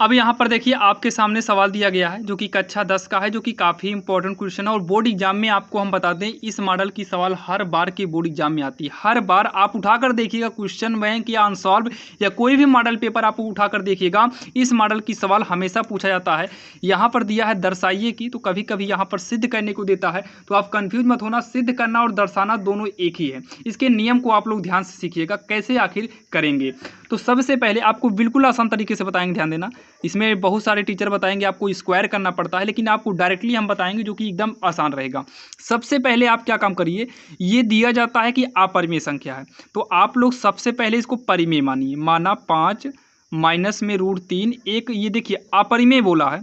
अब यहाँ पर देखिए आपके सामने सवाल दिया गया है जो कि कक्षा 10 का है, जो कि काफ़ी इंपॉर्टेंट क्वेश्चन है और बोर्ड एग्जाम में आपको हम बता दें इस मॉडल की सवाल हर बार के बोर्ड एग्जाम में आती है। हर बार आप उठाकर देखिएगा क्वेश्चन बैंक या अनसॉल्व या कोई भी मॉडल पेपर आप उठाकर देखिएगा, इस मॉडल की सवाल हमेशा पूछा जाता है। यहाँ पर दिया है दर्शाइए की, तो कभी कभी यहाँ पर सिद्ध करने को देता है, तो आप कन्फ्यूज मत होना, सिद्ध करना और दर्शाना दोनों एक ही है। इसके नियम को आप लोग ध्यान से सीखिएगा कैसे आखिर करेंगे। तो सबसे पहले आपको बिल्कुल आसान तरीके से बताएंगे, ध्यान देना। इसमें बहुत सारे टीचर बताएंगे आपको स्क्वायर करना पड़ता है, लेकिन आपको डायरेक्टली हम बताएंगे जो कि एकदम आसान रहेगा। सबसे पहले आप क्या काम करिए, ये दिया जाता है कि अपरिमेय संख्या है, तो आप लोग सबसे पहले इसको परिमेय मानिए। माना 5 माइनस में √3, एक ये देखिए अपरिमेय बोला है,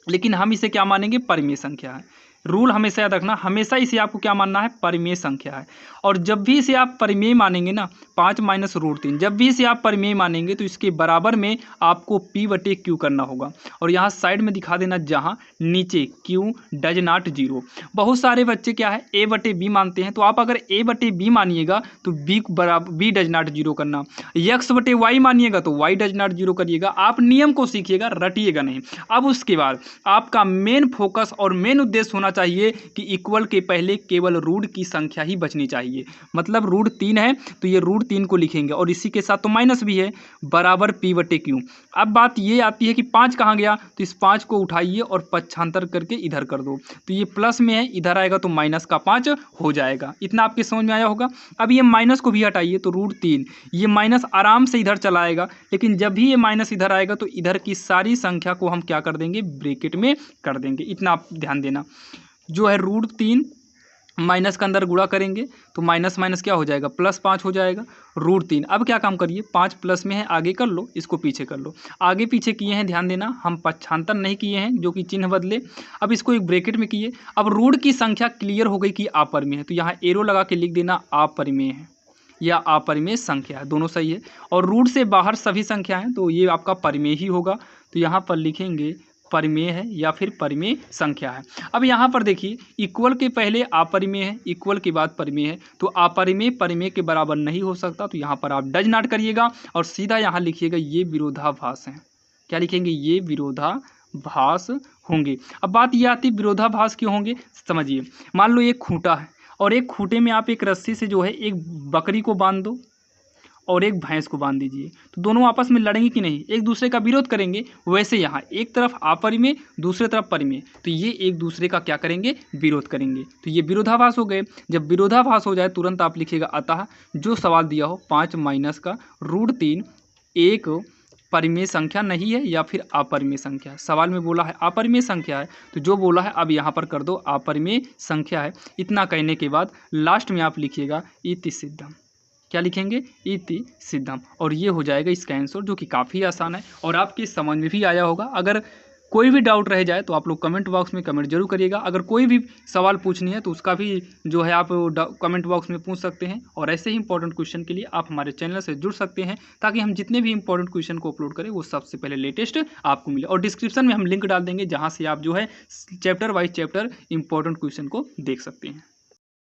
लेकिन हम इसे क्या मानेंगे, परिमेय संख्या है। रूल हमेशा याद रखना, हमेशा इसे आपको क्या मानना है, परिमेय संख्या है। और जब भी इसे आप परिमेय मानेंगे ना, 5 माइनस √3, जब भी इसे आप परिमेय मानेंगे तो इसके बराबर में आपको P/Q करना होगा। और यहाँ साइड में दिखा देना, जहाँ नीचे Q डज नॉट 0। बहुत सारे बच्चे क्या है A/B मानते हैं, तो आप अगर A/B मानिएगा तो B डज नॉट 0 करना, X/Y मानिएगा तो Y डज नॉट 0 करिएगा। आप नियम को सीखिएगा, रटिएगा नहीं। अब उसके बाद आपका मेन फोकस और मेन उद्देश्य होना चाहिए कि इक्वल के पहले केवल रूट की संख्या ही बचनी चाहिए। मतलब √3 है तो ये √3 को लिखेंगे और इसी के साथ तो माइनस भी है, बराबर P/Q। अब बात ये आती है कि 5 कहाँ गया, तो इस 5 को उठाइए और पक्षांतर करके इधर कर दो, तो ये प्लस में है, इधर आएगा तो माइनस का 5 हो जाएगा। इतना आपके समझ में आया होगा। अब ये माइनस को भी हटाइए तो √3, ये माइनस आराम से इधर चला आएगा, लेकिन जब भी ये माइनस इधर आएगा तो इधर की सारी संख्या को हम क्या कर देंगे, ब्रैकेट में कर देंगे। इतना आप ध्यान देना। जो है √3 माइनस का अंदर गुणा करेंगे तो माइनस माइनस क्या हो जाएगा, +5 हो जाएगा। √3 अब क्या काम करिए, 5 प्लस में है, आगे कर लो, इसको पीछे कर लो। आगे पीछे किए हैं, ध्यान देना, हम पक्षांतर नहीं किए हैं जो कि चिन्ह बदले। अब इसको एक ब्रैकेट में किए। अब रूट की संख्या क्लियर हो गई कि अपरिमेय है, तो यहाँ एरो लगा के लिख देना अपरिमेय है या अपरिमेय संख्या है, दोनों सही है। और रूट से बाहर सभी संख्या हैं तो ये आपका परिमेय ही होगा, तो यहाँ पर लिखेंगे परिमेय है या फिर परिमेय संख्या है। अब यहाँ पर देखिए इक्वल के पहले अपरिमेय है, इक्वल के बाद परिमेय है, तो अपरिमेय परिमेय के बराबर नहीं हो सकता, तो यहाँ पर आप डज नॉट करिएगा और सीधा यहाँ लिखिएगा ये विरोधाभास है। क्या लिखेंगे, ये विरोधाभास होंगे। अब बात ये आती है विरोधाभास क्यों होंगे, समझिए। मान लो एक खूंटा है और एक खूंटे में आप एक रस्सी से जो है एक बकरी को बांध दो और एक भैंस को बांध दीजिए, तो दोनों आपस में लड़ेंगे कि नहीं, एक दूसरे का विरोध करेंगे। वैसे यहाँ एक तरफ अपरिमेय दूसरे तरफ परिमेय, तो ये एक दूसरे का क्या करेंगे, विरोध करेंगे, तो ये विरोधाभास हो गए। जब विरोधाभास हो जाए तुरंत आप लिखिएगा अतः जो सवाल दिया हो 5 माइनस का √3 एक परिमेय संख्या नहीं है या फिर अपरिमेय संख्या। सवाल में बोला है अपरिमेय संख्या है, तो जो बोला है अब यहाँ पर कर दो अपरिमेय संख्या है। इतना कहने के बाद लास्ट में आप लिखिएगा इति सिद्धम। क्या लिखेंगे, इति सिद्धम, और ये हो जाएगा इसका आंसर, जो कि काफ़ी आसान है और आपकी समझ में भी आया होगा। अगर कोई भी डाउट रह जाए तो आप लोग कमेंट बॉक्स में कमेंट जरूर करिएगा। अगर कोई भी सवाल पूछनी है तो उसका भी जो है आप कमेंट बॉक्स में पूछ सकते हैं। और ऐसे ही इंपॉर्टेंट क्वेश्चन के लिए आप हमारे चैनल से जुड़ सकते हैं, ताकि हम जितने भी इंपॉर्टेंट क्वेश्चन को अपलोड करें वो सबसे पहले लेटेस्ट आपको मिले। और डिस्क्रिप्शन में हम लिंक डाल देंगे जहाँ से आप जो है chapter wise chapter important question को देख सकते हैं।